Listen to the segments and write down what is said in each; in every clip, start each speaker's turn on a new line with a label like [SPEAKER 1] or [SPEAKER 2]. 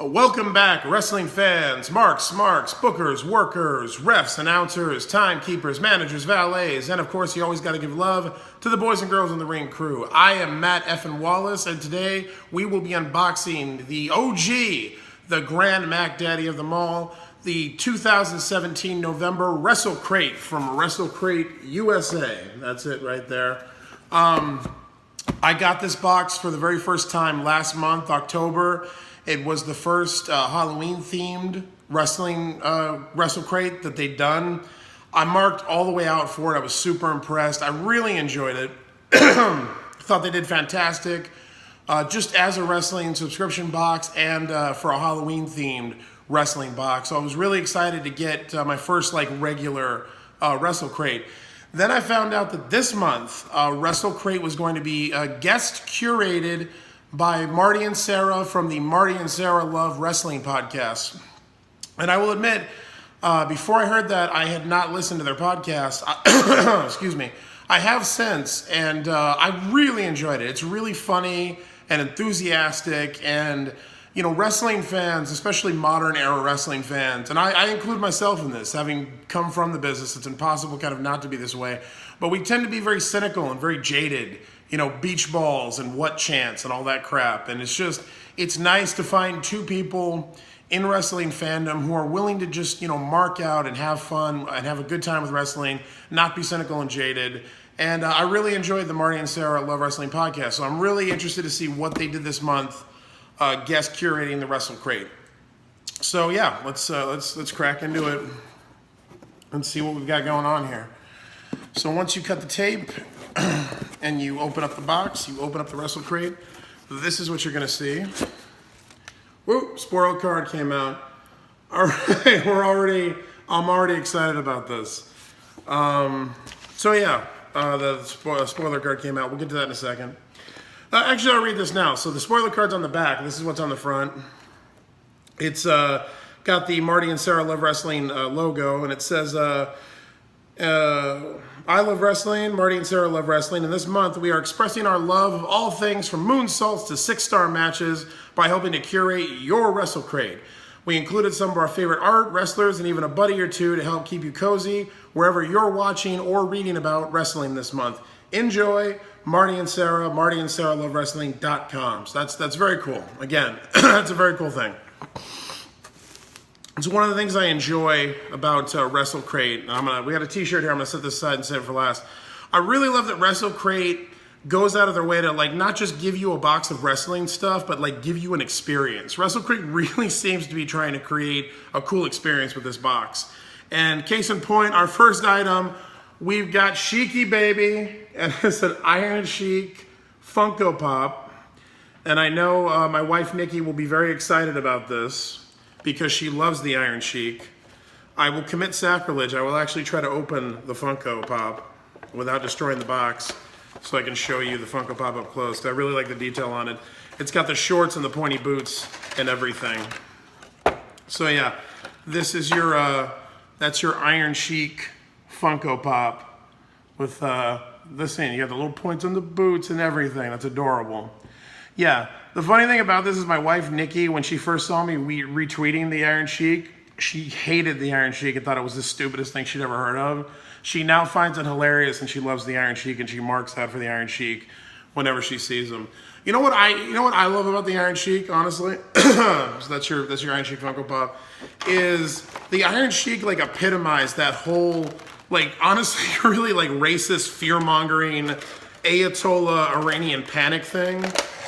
[SPEAKER 1] Welcome back, wrestling fans, marks, bookers, workers, refs, announcers, timekeepers, managers, valets, and of course, you always got to give love to the boys and girls in the ring crew. I am Matt Effin Wallace, and today we will be unboxing the OG, the Grand Mac Daddy of them all, the 2017 November Wrestle Crate from Wrestle Crate USA. That's it right there. I got this box for the very first time last month, October. It was the first Halloween-themed Wrestle Crate that they'd done. I marked all the way out for it. I was super impressed. I really enjoyed it. Thought they did fantastic, just as a wrestling subscription box and for a Halloween-themed wrestling box. So I was really excited to get my first regular Wrestle Crate. Then I found out that this month, Wrestle Crate was going to be guest curated by Marty and Sarah from the Marty and Sarah Love Wrestling podcast. And I will admit, before I heard that, I had not listened to their podcast. Excuse me. I have since, and I really enjoyed it. It's really funny and enthusiastic, and wrestling fans, especially modern era wrestling fans, and I include myself in this, having come from the business. It's impossible kind of not to be this way, but we tend to be very cynical and very jaded. Beach balls and what chants and all that crap. And it's nice to find two people in wrestling fandom who are willing to just, mark out and have fun and have a good time with wrestling, not be cynical and jaded. And I really enjoyed the Marty and Sarah Love Wrestling podcast. So I'm really interested to see what they did this month, guest curating the Wrestle Crate. So yeah, let's crack into it and see what we've got going on here. So once you cut the tape and you open up the box, you open up the Wrestle Crate, this is what you're going to see. Woo, spoiled card came out. All right, I'm already excited about this. So yeah, the spoiler card came out. We'll get to that in a second. Actually, I'll read this now. So the spoiler card's on the back. This is what's on the front. It's got the Marty and Sarah Love Wrestling logo, and it says, I love wrestling, Marty and Sarah love wrestling, and this month we are expressing our love of all things from moonsaults to 6-star matches by helping to curate your Wrestle Crate. We included some of our favorite art, wrestlers, and even a buddy or two to help keep you cozy wherever you're watching or reading about wrestling this month. Enjoy, Marty and Sarah Love Wrestling.com. So that's very cool. Again, that's a very cool thing. It's one of the things I enjoy about Wrestle Crate. We got a T-shirt here. I'm gonna set this aside and save it for last. I really love that Wrestle Crate goes out of their way to not just give you a box of wrestling stuff, but give you an experience. Wrestle Crate really seems to be trying to create a cool experience with this box. And case in point, our first item, we've got Sheiky Baby, and it's an Iron Sheik Funko Pop. And I know my wife Nikki will be very excited about this, because she loves the Iron Sheik. I will commit sacrilege. I will actually try to open the Funko Pop without destroying the box so I can show you the Funko Pop up close. I really like the detail on it. It's got the shorts and the pointy boots and everything. So yeah, this is that's your Iron Sheik Funko Pop with this thing. You got the little points on the boots and everything. That's adorable. Yeah, the funny thing about this is my wife, Nikki, when she first saw me retweeting the Iron Sheik, she hated the Iron Sheik and thought it was the stupidest thing she'd ever heard of. She now finds it hilarious and she loves the Iron Sheik and she marks out for the Iron Sheik whenever she sees him. You know what I love about the Iron Sheik, honestly? So that's your Iron Sheik Funko Pop. Is the Iron Sheik epitomized that whole honestly really racist, fear-mongering Ayatollah Iranian panic thing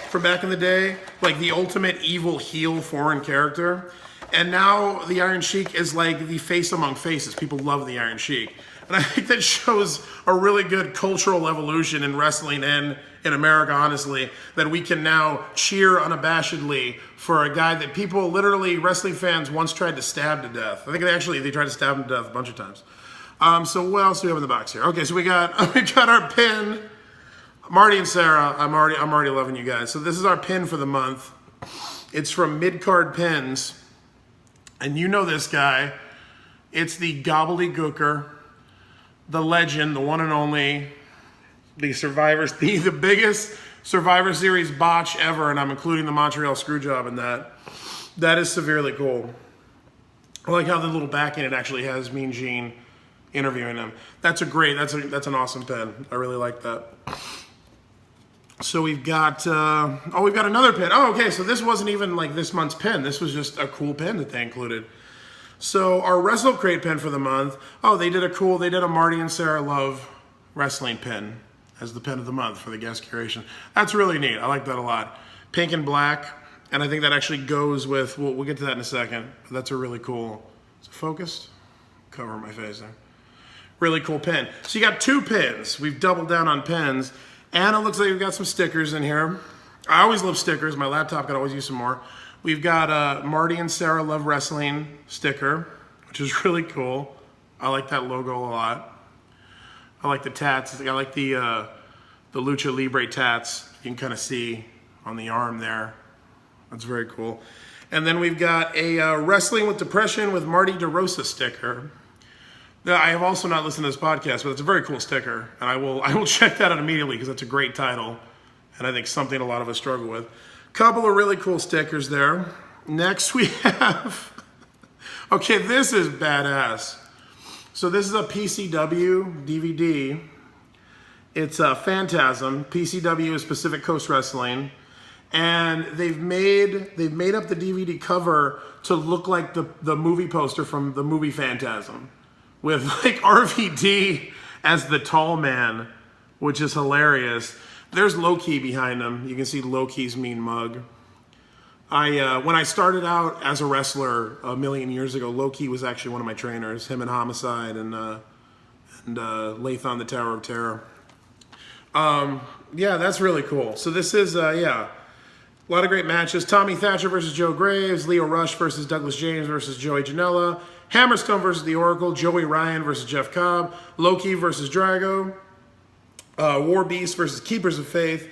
[SPEAKER 1] from back in the day, the ultimate evil heel foreign character. And now the Iron Sheik is the face among faces. People love the Iron Sheik. And I think that shows a really good cultural evolution in wrestling and in America, honestly, that we can now cheer unabashedly for a guy that people literally, wrestling fans, once tried to stab to death. I think they tried to stab him to death a bunch of times. So what else do we have in the box here? Okay, so we got our pin. Marty and Sarah, I'm already loving you guys. So this is our pin for the month. It's from Midcard Pins. And you know this guy. It's the gobbledygooker, the legend, the one and only, the biggest Survivor Series botch ever, and I'm including the Montreal Screwjob in that. That is severely cool. I like how the little back end it actually has Mean Gene interviewing him. That's an awesome pin. I really like that. So we've got we've got another pin. Oh, okay. So this wasn't even like this month's pin. This was just a cool pin that they included. So our Wrestle Crate pin for the month. Oh, they did a Marty and Sarah Love wrestling pin as the pin of the month for the guest curation. That's really neat. I like that a lot. Pink and black, and I think that actually goes with. We'll get to that in a second. But that's a really cool. Is it focused? Cover my face there. Really cool pin. So you got 2 pins. We've doubled down on pins, and it looks like we've got some stickers in here. I always love stickers. My laptop could always use some more. We've got Marty and Sarah Love Wrestling sticker, which is really cool. I like that logo a lot. I like the tats. I like the Lucha Libre tats. You can kind of see on the arm there. That's very cool. And then we've got a Wrestling with Depression with Marty DeRosa sticker. Now, I have also not listened to this podcast, but it's a very cool sticker, and I will check that out immediately because that's a great title, and I think something a lot of us struggle with. Couple of really cool stickers there. Next we have, okay, this is badass. So this is a PCW DVD. It's a Phantasm. PCW is Pacific Coast Wrestling, and they've made up the DVD cover to look like the movie poster from the movie Phantasm, with like RVD as the tall man, which is hilarious. There's Low-Key behind him. You can see Low-Key's mean mug. When I started out as a wrestler a million years ago, Low-Key was actually one of my trainers. Him and Homicide and Lathon the Tower of Terror. Yeah, that's really cool. So this is a lot of great matches. Tommy Thatcher versus Joe Graves, Leo Rush versus Douglas James versus Joey Janela, Hammerstone versus The Oracle, Joey Ryan versus Jeff Cobb, Low-Key versus Drago, War Beast versus Keepers of Faith,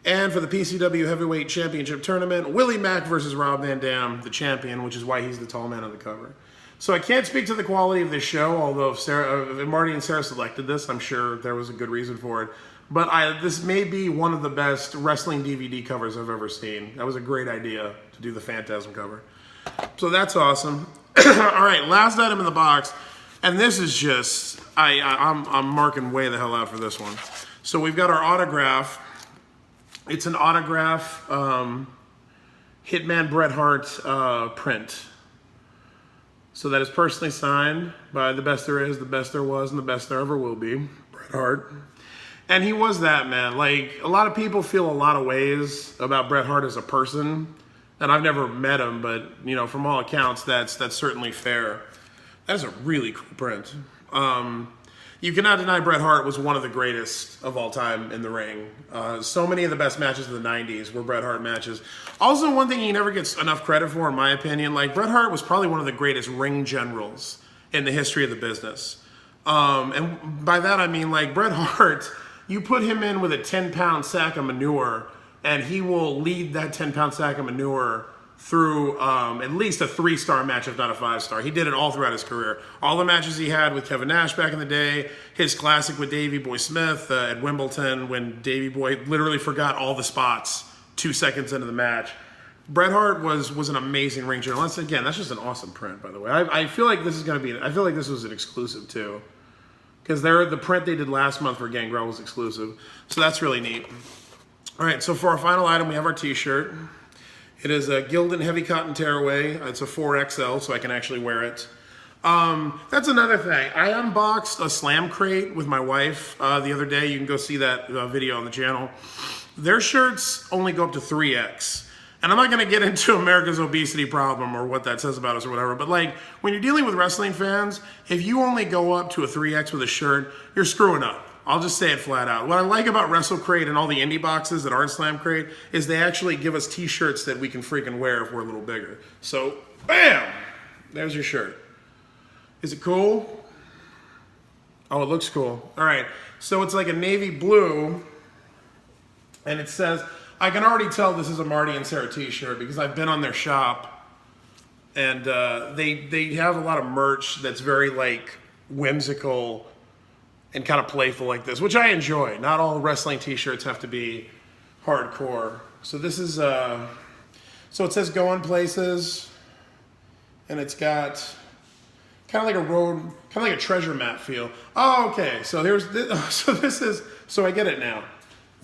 [SPEAKER 1] and for the PCW Heavyweight Championship Tournament, Willie Mack versus Rob Van Dam, the champion, which is why he's the tall man on the cover. So I can't speak to the quality of this show, although if Marty and Sarah selected this, I'm sure there was a good reason for it. But this may be one of the best wrestling DVD covers I've ever seen. That was a great idea to do the Phantasm cover. So that's awesome. All right, last item in the box, and this is just I'm marking way the hell out for this one. So we've got our autograph. It's an autograph Hitman Bret Hart print. So that is personally signed by the best there is, the best there was, and the best there ever will be, Bret Hart. And he was that, man. Like, a lot of people feel a lot of ways about Bret Hart as a person. And I've never met him, but, you know, from all accounts, that's certainly fair. That is a really cool print. You cannot deny Bret Hart was one of the greatest of all time in the ring. So many of the best matches of the 90s were Bret Hart matches. Also, one thing he never gets enough credit for, in my opinion, like, Bret Hart was probably one of the greatest ring generals in the history of the business. And by that, I mean, like, Bret Hart, you put him in with a 10-pound sack of manure, and he will lead that 10-pound sack of manure through at least a 3-star match, if not a 5-star. He did it all throughout his career. All the matches he had with Kevin Nash back in the day, his classic with Davey Boy Smith at Wimbledon when Davey Boy literally forgot all the spots 2 seconds into the match. Bret Hart was an amazing ring general. Again, that's just an awesome print, by the way. I feel like this is going to be, I feel like this was an exclusive too. Because the print they did last month for Gangrel was exclusive. So that's really neat. All right, so for our final item, we have our T-shirt. It is a Gildan Heavy Cotton Tearaway. It's a 4XL, so I can actually wear it. That's another thing. I unboxed a Slam Crate with my wife the other day. You can go see that video on the channel. Their shirts only go up to 3X. And I'm not going to get into America's obesity problem or what that says about us or whatever, but like when you're dealing with wrestling fans, if you only go up to a 3X with a shirt, you're screwing up. I'll just say it flat out. What I like about Wrestle Crate and all the indie boxes that aren't Slam Crate is they actually give us T-shirts that we can freaking wear if we're a little bigger. So, bam! There's your shirt. Is it cool? Oh, it looks cool. All right. So it's like a navy blue, and it says, I can already tell this is a Marty and Sarah T-shirt because I've been on their shop, and they have a lot of merch that's very like whimsical and kind of playful like this, which I enjoy. Not all wrestling T-shirts have to be hardcore. So this is So it says Going Places, and it's got kind of like a road, kind of like a treasure map feel. Oh, okay. So so I get it now.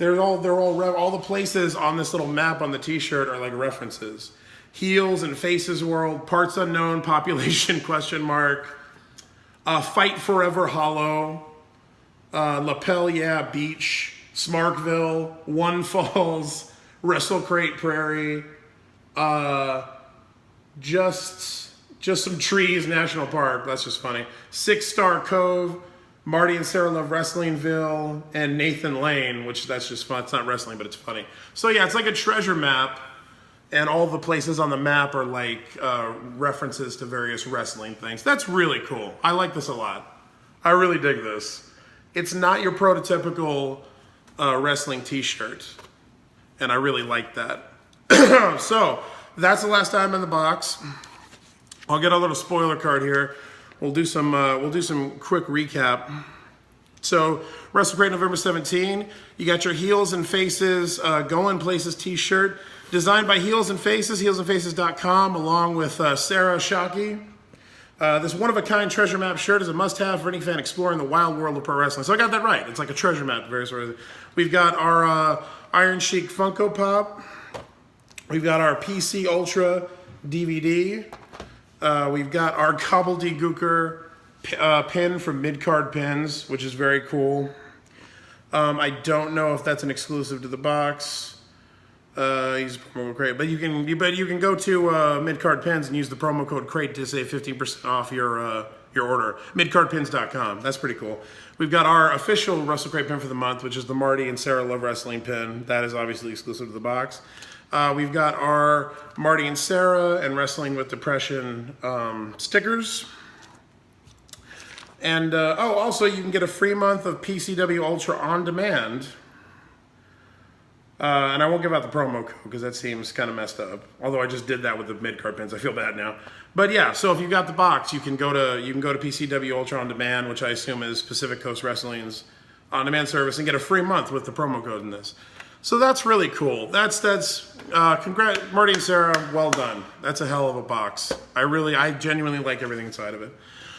[SPEAKER 1] All the places on this little map on the T-shirt are like references. Heels and Faces World, Parts Unknown, Population ? Fight Forever Hollow, Lapel Beach, Smarkville, One Falls, Wrestle Crate Prairie, just some trees, National Park. That's just funny. 6 Star Cove, Marty and Sarah Love Wrestlingville, and Nathan Lane, which that's just fun. It's not wrestling, but it's funny. So yeah, it's like a treasure map, and all the places on the map are like references to various wrestling things. That's really cool. I like this a lot. I really dig this. It's not your prototypical wrestling T-shirt, and I really like that. So that's the last item in the box. I'll get a little spoiler card here. We'll do some quick recap. So Wrestle Crate November 17. You got your Heels and Faces Going Places T-shirt, designed by Heels and Faces, heelsandfaces.com, along with Sarah Shockey. This one-of-a-kind treasure map shirt is a must-have for any fan exploring the wild world of pro wrestling. So I got that right. It's like a treasure map. We've got our Iron Sheik Funko Pop. We've got our PC Ultra DVD. We've got our Gobbledygooker pin from Midcard Pins, which is very cool. I don't know if that's an exclusive to the box. Use promo code CRATE, but you can go to Midcard Pins and use the promo code CRATE to save 15% off your order. Midcardpins.com. That's pretty cool. We've got our official Wrestle Crate pin for the month, which is the Marty and Sarah Love Wrestling pin. That is obviously exclusive to the box. We've got our Marty and Sarah and Wrestling with Depression stickers. And also you can get a free month of PCW Ultra on demand. And I won't give out the promo code because that seems kind of messed up. Although I just did that with the mid-card pins. I feel bad now. But yeah, so if you've got the box, you can go to PCW Ultra on demand, which I assume is Pacific Coast Wrestling's on-demand service, and get a free month with the promo code in this. So that's really cool. Congrats, Marty and Sarah, well done. That's a hell of a box. I genuinely like everything inside of it.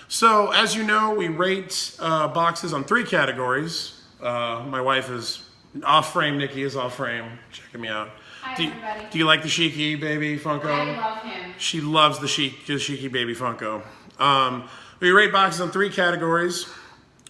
[SPEAKER 1] So as you know, we rate boxes on 3 categories. My wife is off frame. Nikki is off frame. Checking me out.
[SPEAKER 2] Hi, everybody.
[SPEAKER 1] Do you like the Sheiky Baby Funko?
[SPEAKER 2] I love him.
[SPEAKER 1] She loves the Sheiky Baby Funko. We rate boxes on 3 categories.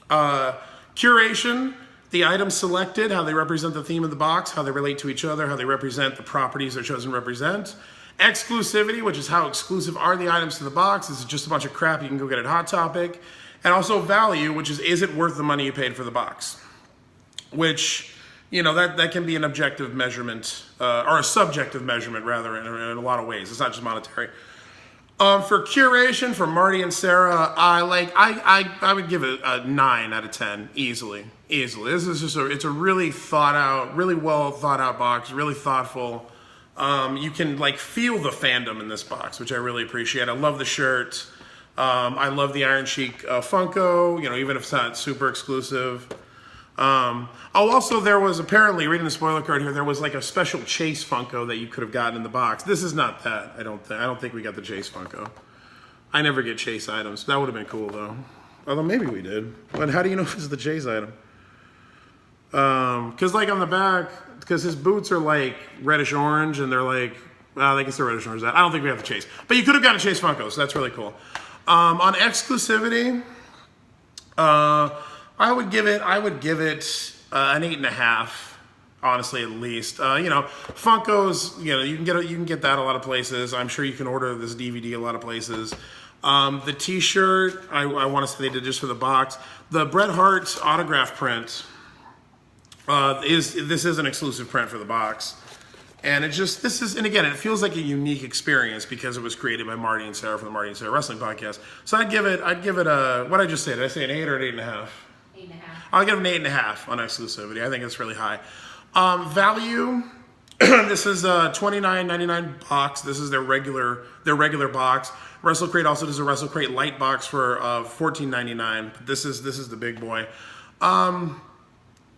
[SPEAKER 1] Curation, the items selected, how they represent the theme of the box, how they relate to each other, how they represent the properties they're chosen to represent. Exclusivity, which is how exclusive are the items to the box. This is just a bunch of crap you can go get at Hot Topic. And also value, which is it worth the money you paid for the box? Which, that can be an objective measurement, or a subjective measurement, rather, in a lot of ways. It's not just monetary. For Curation, for Marty and Sarah, I would give it a 9 out of 10, easily. This is just it's a really well thought out box, really thoughtful. You can feel the fandom in this box, which I really appreciate. I love the shirt. I love the Iron Sheik Funko, even if it's not super exclusive. Also, there was apparently, reading the spoiler card here, there was a special Chase Funko that you could have gotten in the box. This is not that. I don't think we got the Chase Funko. I never get Chase items. That would have been cool though. Although maybe we did. But how do you know if it's the Chase item? Because on the back, because his boots are reddish orange, and they're I guess they're reddish orange. I don't think we have the Chase, but you could have gotten a Chase Funko, so that's really cool. On exclusivity, I would give it an 8.5, honestly, at least. Funkos, you can get that a lot of places. I'm sure you can order this DVD a lot of places. The T-shirt, I want to say they did just for the box. The Bret Hart autograph print is an exclusive print for the box. And it feels like a unique experience because it was created by Marty and Sarah for the Marty and Sarah Wrestling Podcast. So I'd give it a, what did I just say? Did I say an 8 or an 8.5?
[SPEAKER 2] 8.5.
[SPEAKER 1] I'll give it an 8.5 on exclusivity. I think it's really high. Value, this is a $29.99 box. This is their regular box. Wrestle Crate also does a Wrestle Crate Lite box for $14.99. But this is the big boy.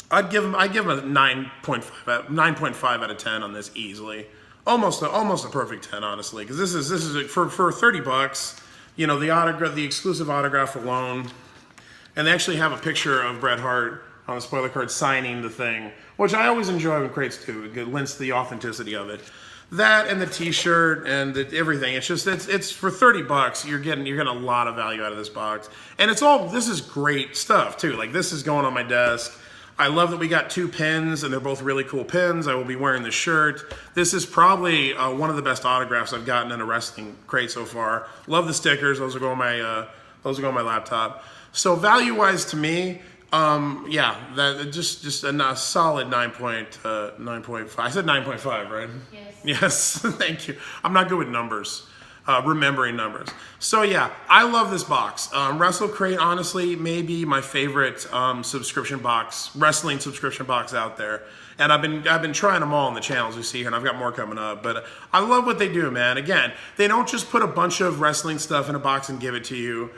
[SPEAKER 1] I'd give him a 9.5 out of 10 on this easily. almost a perfect 10, honestly, because this is for $30. You know, the autograph, the exclusive autograph alone, and they actually have a picture of Bret Hart on the spoiler card signing the thing, which I always enjoy when crates do. It lends to the authenticity of it. That and the T-shirt and everything. It's just it's for $30. You're getting a lot of value out of this box, and this is great stuff too. Like, this is going on my desk. I love that we got 2 pins, and they're both really cool pins. I will be wearing this shirt. This is probably one of the best autographs I've gotten in a wrestling crate so far. Love the stickers. Those will go on my laptop. So value-wise to me, yeah, that just a solid 9.5. I said 9.5, right?
[SPEAKER 2] Yes.
[SPEAKER 1] Yes. Thank you. I'm not good with numbers. Remembering numbers. So yeah, I love this box. Wrestle Crate, honestly, may be my favorite subscription box, wrestling subscription box out there. And I've been trying them all on the channels you see here, and I've got more coming up. But I love what they do, man. Again, they don't just put a bunch of wrestling stuff in a box and give it to you.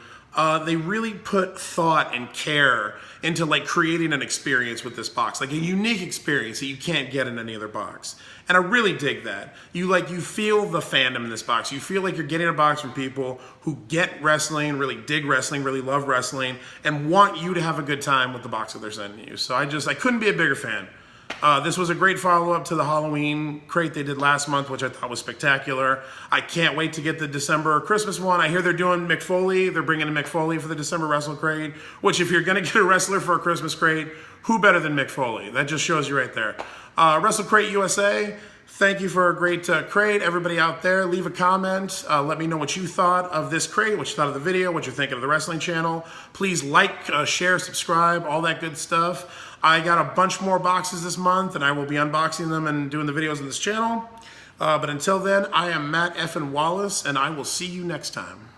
[SPEAKER 1] They really put thought and care into like creating an experience with this box, like a unique experience that you can't get in any other box. And I really dig that. You feel the fandom in this box. You feel like you're getting a box from people who get wrestling, really dig wrestling, really love wrestling, and want you to have a good time with the box that they're sending you. So I couldn't be a bigger fan. This was a great follow-up to the Halloween crate they did last month, which I thought was spectacular. I can't wait to get the December Christmas one. I hear they're doing Mick Foley. They're bringing in Mick Foley for the December Wrestle crate, which if you're going to get a wrestler for a Christmas crate, who better than Mick Foley? That just shows you right there. Wrestle Crate USA, thank you for a great crate. Everybody out there, leave a comment. Let me know what you thought of this crate, what you thought of the video, what you're thinking of the wrestling channel. Please like, share, subscribe, all that good stuff. I got a bunch more boxes this month, and I will be unboxing them and doing the videos on this channel. But until then, I am Matt F. Wallace, and I will see you next time.